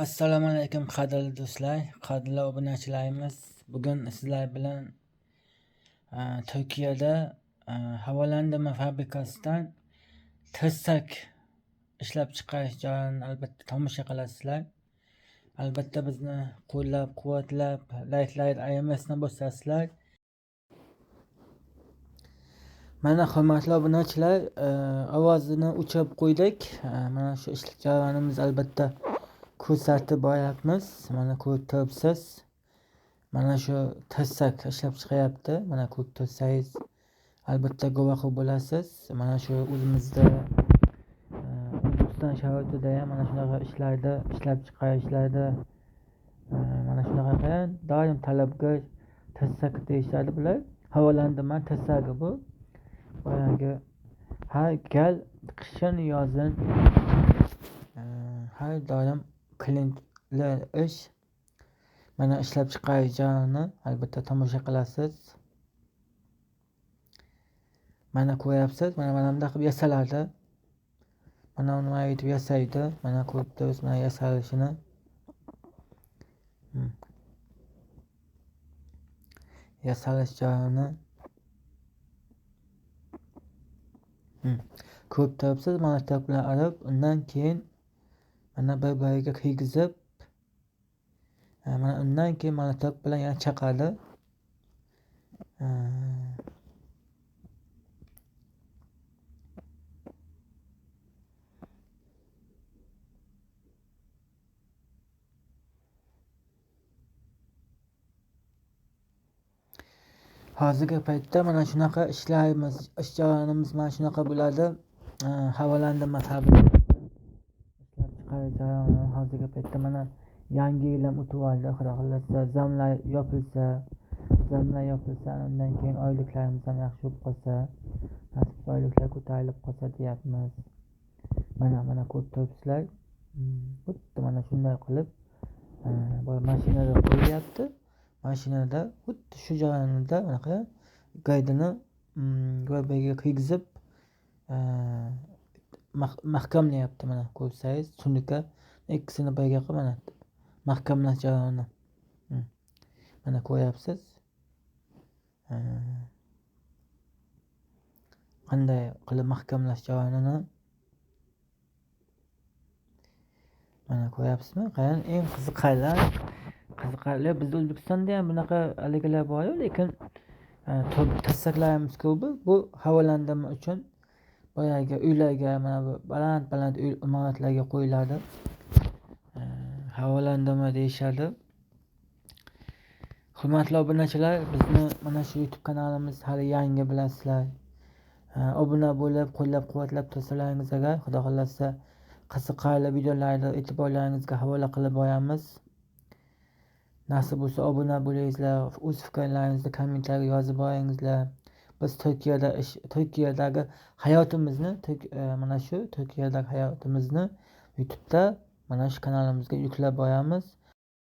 Assalomu alaykum qadrli do'stlar, qadrli obunachilarimiz. Bugun sizlar bilan Turkiyada havolandırma fabrikasidan tirsak ishlab chiqarish jarayonini albatta tomosha qilasizlar. Albatta bizni qo'llab-quvvatlab, layklar ayamasdan bosasizlar. Mana hurmatli obunachilar, ovozini o'chirib qo'ydik. Mana shu ish jarayonimiz albatta ko'rsatib boryapmiz. Mana ko'rib turibsiz. Mana shu tirsak ishlab chiqyapti. Mana ko'rib tursangiz albatta guvohi bo'lasiz. Mana shu o'zimizda O'zbekiston sharoitida ham mana shunaqa ishlarda ishlab chiqarishlarda mana shunaqa doim talabgor tirsak deyishadi bular. Havolandırma tirsagi bu. Boyagi har gal qishin yozin har doim klientlar ish mana ishlab chiqarish jarayonini albatta tomosha qilasiz. Mana ko'ryapsiz, mana bunday qilib yasaladi. Mana nima etib yasaydi, mana ko'rib turibsiz mana yasalishini. Yasalish jarayoni ko'rib turibsiz, mana tok bilan olib, undan keyin mana bir-biriga kiygizib, mana undan keyin mana tok bilan yana chaqadi. Hozirgi paytda mana shunaqa ishlarimiz, ish jarayonimiz mana shunaqa bo'ladi. Havolandırma fabrikasida ishlab chiqarish jarayoni hozirgi paytda mana yangi yil ham o'tib oldi. Xudo xohlasa zamlar yopilsa, undan keyin oyliklarimiz ham yaxshi bo'lib qolsa, nasib oyliklar ko'tarilib qolsa deyapmiz. Mana ko'rib turibsizlar. Xuddi mana shunday qilib mashinada qo'yyapti. Mashinada xuddi shu jarayonda anaqa gaydini bir-biriga kiygizib mahkamlayapti. Mana ko'rsangiz tunuka ikkisini birga qilib mana mahkamlash jarayoni. Mana ko'ryapsiz. Qanday qilib mahkamlash jarayonini mana ko'ryapsizmi? Qarang, eng qiziqarli bizda O'zbekistonda ham bunaqa aligilar bor, lekin tirsaklarimiz ko'p. Bu havolandırma uchun boyagi uylarga, mana bu baland uy imoratlarga qo'yiladi. Havolandırma deyishadi. Hurmatli obunachilar, bizni mana shu YouTube kanalimiz hali yangi bilasizlar. Obuna bo'lib, qo'llab-quvvatlab tursalaringiz agar, Xudo xohlasa qiziqarli videolarni e'tiborlaringizga havola qilib boramiz. Nasib bo'lsa obuna bo'lingizlar, o'z fikrlaringizni kommentlarga yozib boringizlar. Biz Turkiyadagi hayotimizni, mana shu Turkiyadagi hayotimizni YouTube'da mana shu kanalimizga yuklab boramiz.